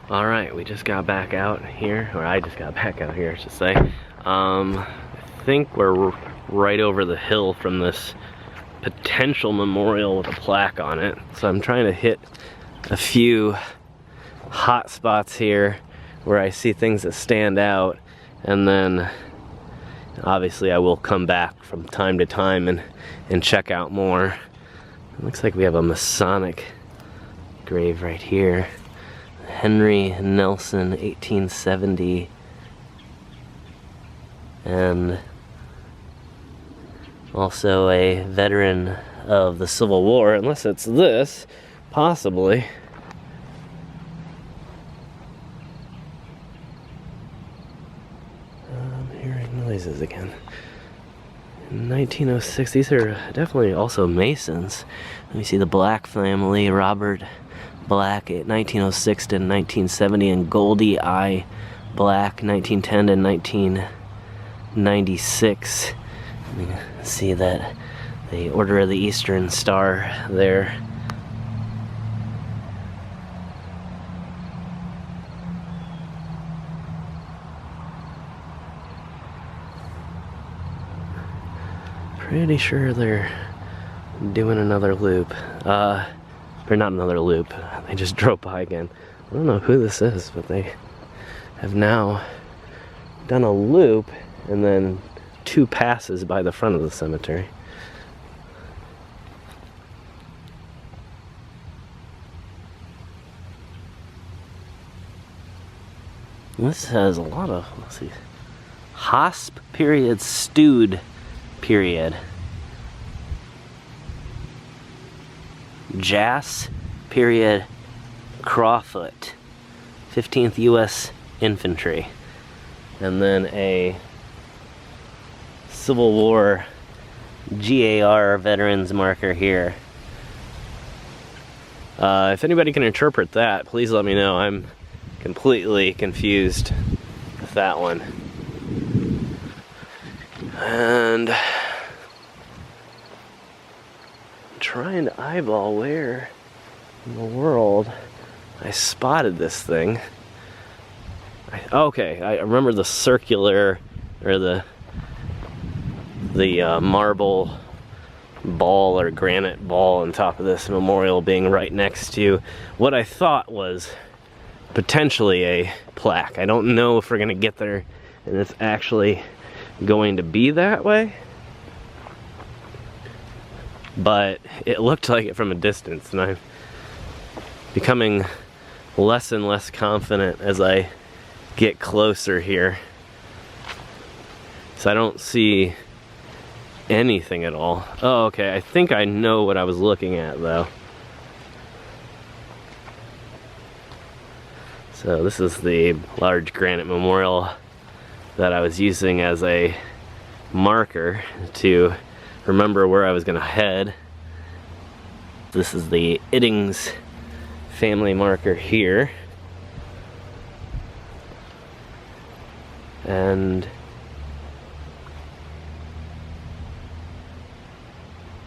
All right, we just got back out here, or I just got back out here, I should say. I think we're right over the hill from this potential memorial with a plaque on it. So I'm trying to hit a few hot spots here where I see things that stand out, and then obviously I will come back from time to time and check out more. It looks like we have a Masonic grave right here. Henry Nelson, 1870, and also a veteran of the Civil War, unless it's this, possibly. I'm hearing noises again. In 1906, these are definitely also Masons. Let me see, the Black family, Robert Black, 1906 to 1970, and Goldie I. Black, 1910 to 1996. You can see that the Order of the Eastern Star there. Pretty sure they're doing another loop. Or not another loop, they just drove by again. I don't know who this is, but they have now done a loop and then 2 passes by the front of the cemetery. This has a lot of, let's see, Hosp period, Stewed period. Jass period, Crawfoot, 15th U.S. Infantry, and then a Civil War GAR veterans marker here. If anybody can interpret that, please let me know. I'm completely confused with that one. And trying to eyeball where in the world I spotted this thing. Okay, I remember the circular, or the marble ball or granite ball on top of this memorial being right next to what I thought was potentially a plaque. I don't know if we're gonna get there and it's actually going to be that way, but it looked like it from a distance, and I'm becoming less and less confident as I get closer here. So I don't see anything at all. Oh, okay, I think I know what I was looking at though. So this is the large granite memorial that I was using as a marker to remember where I was gonna head. This is the Iddings family marker here. And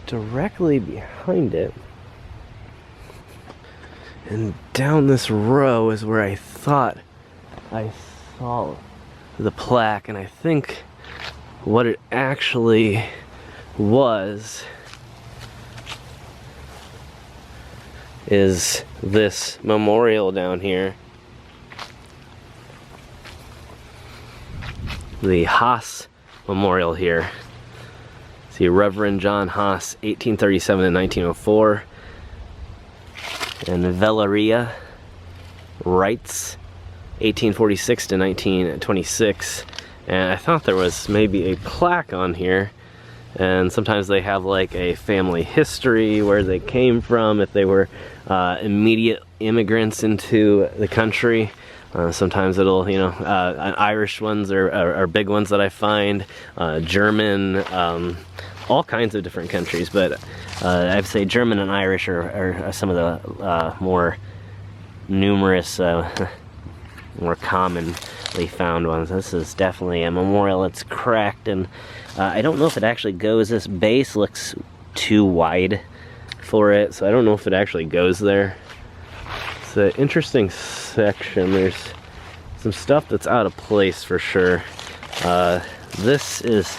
directly behind it and down this row is where I thought I saw the plaque, and I think what it actually was is this memorial down here. The Haas Memorial here. See, Reverend John Haas, 1837 to 1904. And Valeria Wrights, 1846 to 1926. And I thought there was maybe a plaque on here. And sometimes they have like a family history, where they came from, if they were immediate immigrants into the country. Sometimes it'll, you know, Irish ones are big ones that I find, German, all kinds of different countries, but I'd say German and Irish are some of the more numerous, more commonly found ones. This is definitely a memorial. It's cracked, and I don't know if it actually goes. This base looks too wide for it, so I don't know if it actually goes there. It's an interesting section. There's some stuff that's out of place for sure. This is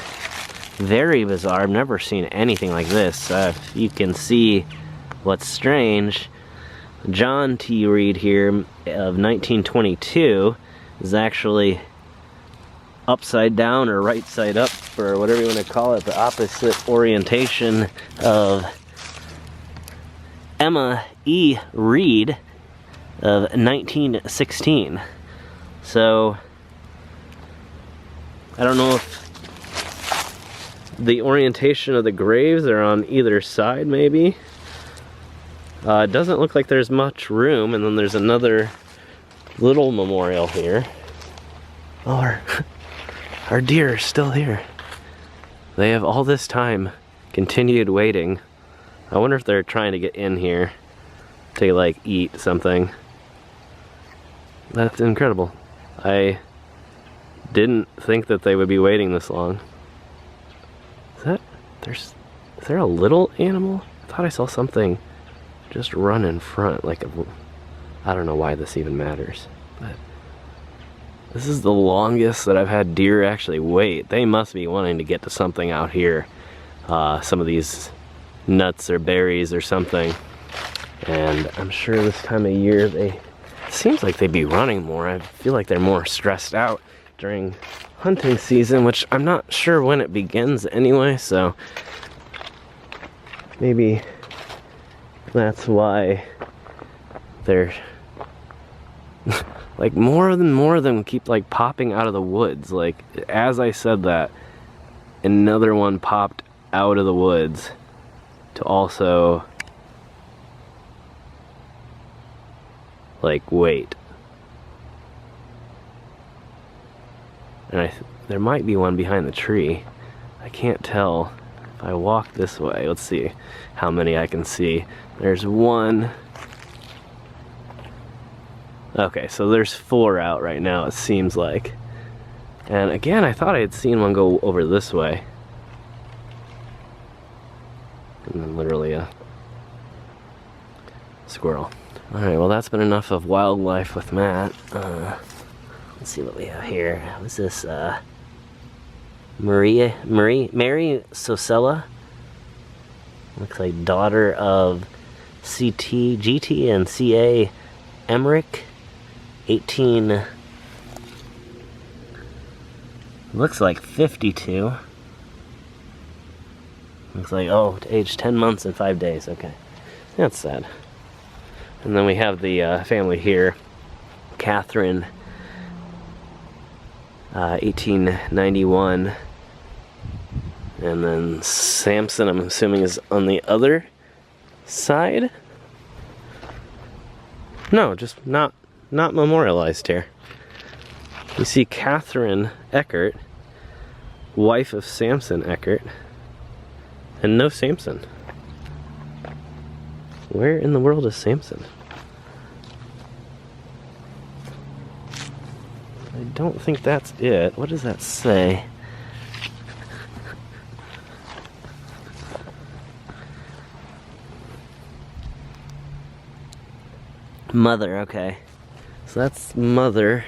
very bizarre. I've never seen anything like this. You can see what's strange. John T. Reed here of 1922 is actually upside down or right side up, or whatever you want to call it, the opposite orientation of Emma E. Reed of 1916. So I don't know if the orientation of the graves are on either side, maybe. It doesn't look like there's much room, and then there's another little memorial here. Oh, our deer are still here. They have all this time continued waiting. I wonder if they're trying to get in here to like eat something. That's incredible. I didn't think that they would be waiting this long. Is there a little animal? I thought I saw something just run in front, like I don't know why this even matters, but this is the longest that I've had deer actually wait. They must be wanting to get to something out here. Some of these nuts or berries or something. And I'm sure this time of year it seems like they'd be running more. I feel like they're more stressed out during hunting season, which I'm not sure when it begins anyway, so maybe that's why they're like more of them keep like popping out of the woods. Like as I said that, another one popped out of the woods to also like wait. And there might be one behind the tree. I can't tell. If I walk this way, let's see how many I can see. There's one. Okay, so there's 4 out right now, it seems like. And again, I thought I had seen one go over this way. And then literally a squirrel. Alright, well that's been enough of wildlife with Matt. Let's see what we have here. What's this? Mary Sosella. Looks like daughter of GT and CA Emmerich. 18. Looks like 52. Looks like, oh, age 10 months and 5 days. Okay. That's sad. And then we have the family here. Catherine, 1891. And then Samson, I'm assuming, is on the other side? No, just not memorialized here. You see Catherine Eckert, wife of Samson Eckert, and no Samson. Where in the world is Samson? I don't think that's it. What does that say? Mother, okay. So that's mother.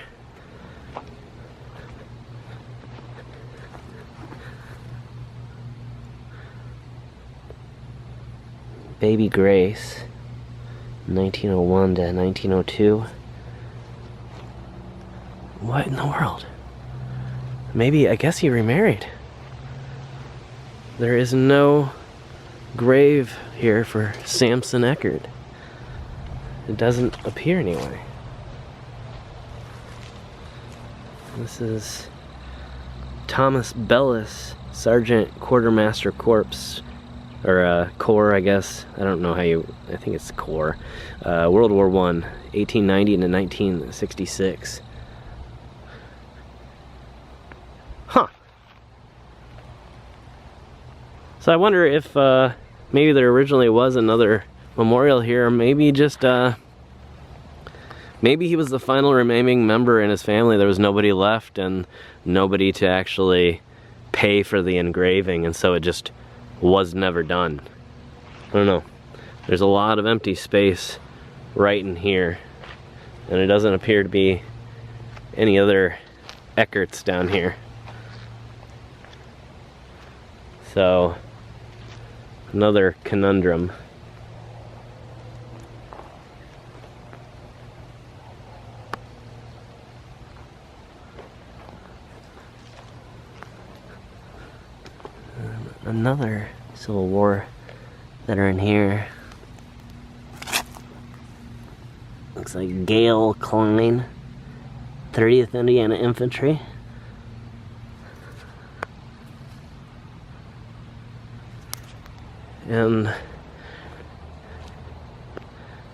Baby Grace, 1901 to 1902. What in the world? Maybe, I guess he remarried. There is no grave here for Samson Eckert. It doesn't appear anyway. This is Thomas Bellis, Sergeant Quartermaster Corps, or Corps, I guess. I don't know how you, I think it's Corps. World War I, 1890 to 1966. Huh. So I wonder if maybe there originally was another memorial here. Maybe just maybe he was the final remaining member in his family. There was nobody left and nobody to actually pay for the engraving, and so it just was never done. I don't know. There's a lot of empty space right in here. and it doesn't appear to be any other Eckerts down here. So, another conundrum. Another Civil War veteran here. Looks like Gail Klein, 30th Indiana Infantry. And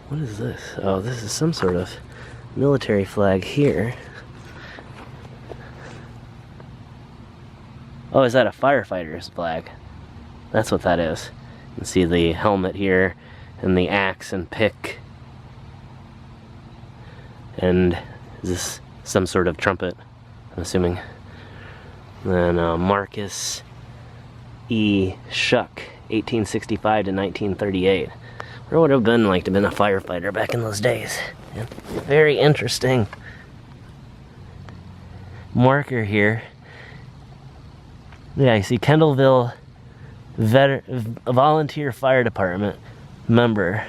what is this? Oh, this is some sort of military flag here. Oh, is that a firefighter's flag? That's what that is. You can see the helmet here, and the axe and pick. And is this some sort of trumpet, I'm assuming. Then Marcus E. Shuck, 1865 to 1938. What would it have been like to have been a firefighter back in those days? Yeah. Very interesting marker here. Yeah, you see Kendallville Volunteer Fire Department member.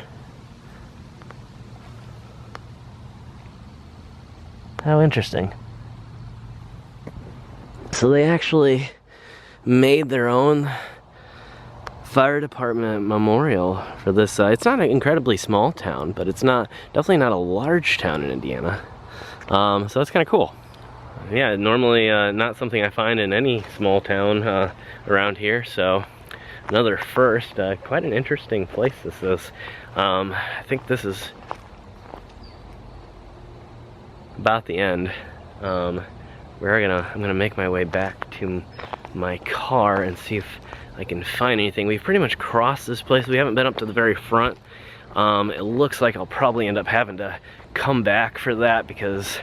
How interesting. So they actually made their own fire department memorial for this. It's not an incredibly small town, but it's definitely not a large town in Indiana. So that's kind of cool. Yeah, normally not something I find in any small town around here, so another first. Quite an interesting place this is. I think this is about the end. I'm gonna make my way back to my car and see if I can find anything. We've pretty much crossed this place. We haven't been up to the very front. It looks like I'll probably end up having to come back for that because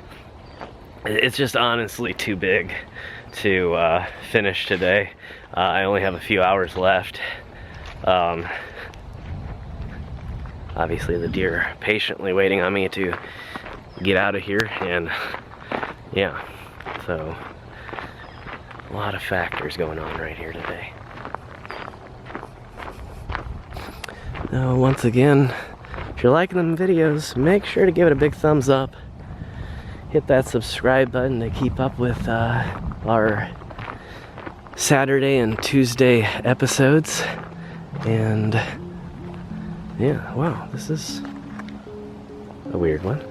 it's just honestly too big to finish today. I only have a few hours left. Obviously the deer are patiently waiting on me to get out of here, and yeah, so a lot of factors going on right here today. Now, once again, if you're liking them videos, make sure to give it a big thumbs up. Hit that subscribe button to keep up with our Saturday and Tuesday episodes. And yeah, wow, this is a weird one.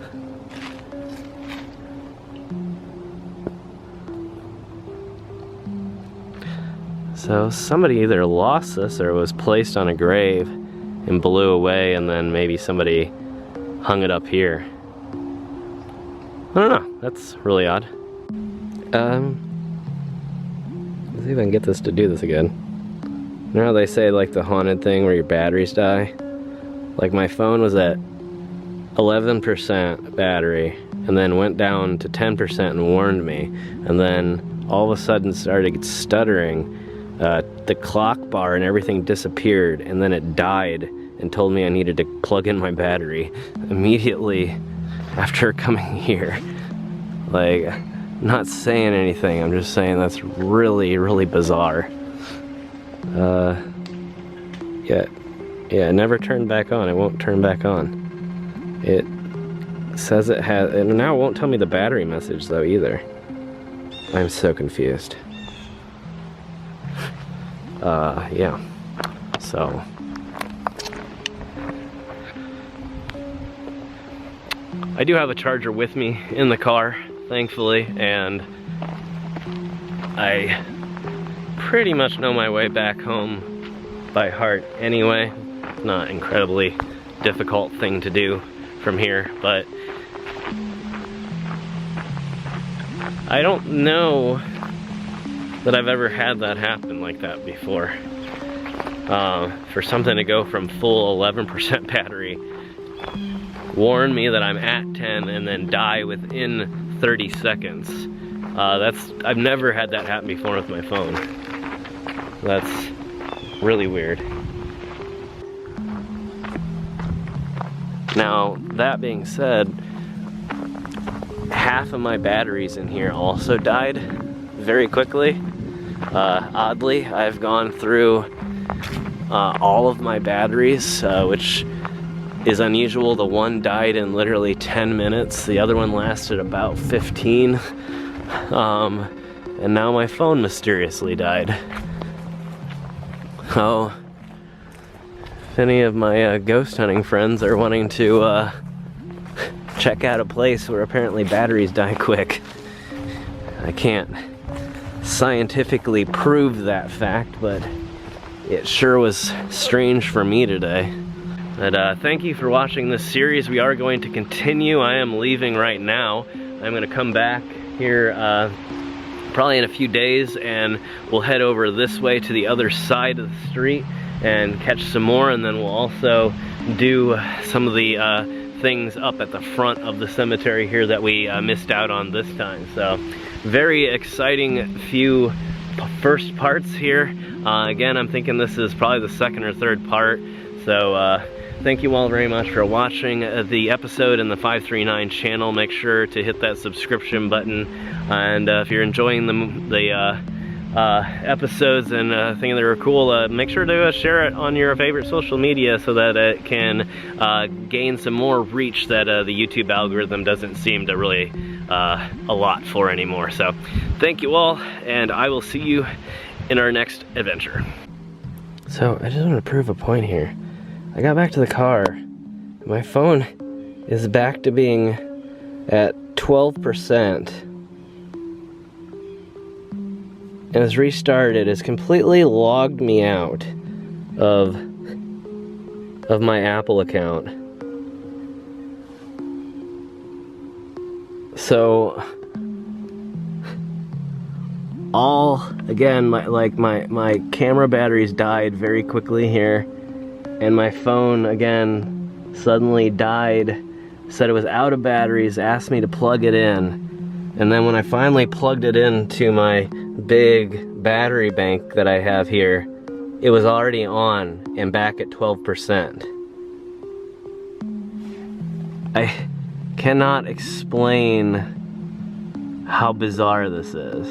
So somebody either lost this or it was placed on a grave and blew away, and then maybe somebody hung it up here. I don't know, that's really odd. Let's see if I can get this to do this again. You know how they say like the haunted thing where your batteries die? Like my phone was at 11% battery and then went down to 10% and warned me, and then all of a sudden started stuttering. The clock bar and everything disappeared, and then it died and told me I needed to plug in my battery immediately after coming here. Like, I'm not saying anything, I'm just saying that's really, really bizarre. Yeah, it never turned back on. It won't turn back on. It says it has, and now it won't tell me the battery message though either. I'm so confused. Yeah, so I do have a charger with me in the car, thankfully, and I pretty much know my way back home by heart anyway. It's not an incredibly difficult thing to do from here, but I don't know that I've ever had that happen like that before. For something to go from full 11% battery, warn me that I'm at 10, and then die within 30 seconds. I've never had that happen before with my phone. That's really weird. Now, that being said, half of my batteries in here also died very quickly. Oddly, I've gone through all of my batteries, which is unusual. The one died in literally 10 minutes. The other one lasted about 15. And now my phone mysteriously died. So, if any of my ghost hunting friends are wanting to check out a place where apparently batteries die quick, I can't scientifically prove that fact, but it sure was strange for me today. But thank you for watching this series. We are going to continue. I am leaving right now. I'm gonna come back here probably in a few days, and we'll head over this way to the other side of the street and catch some more, and then we'll also do some of the things up at the front of the cemetery here that we missed out on this time. So very exciting few first parts here. Again, I'm thinking this is probably the second or third part. So thank you all very much for watching the episode in the 539 channel. Make sure to hit that subscription button, and if you're enjoying the episodes and thinking they were cool, make sure to share it on your favorite social media so that it can gain some more reach that the YouTube algorithm doesn't seem to really allot for anymore. So thank you all, and I will see you in our next adventure. So I just want to prove a point here. I got back to the car. My phone is back to being at 12%. It was restarted. It's completely logged me out of my Apple account. So again, my camera batteries died very quickly here, and my phone again suddenly died. Said it was out of batteries, asked me to plug it in, and then when I finally plugged it into my big battery bank that I have here, it was already on and back at 12%. I cannot explain how bizarre this is.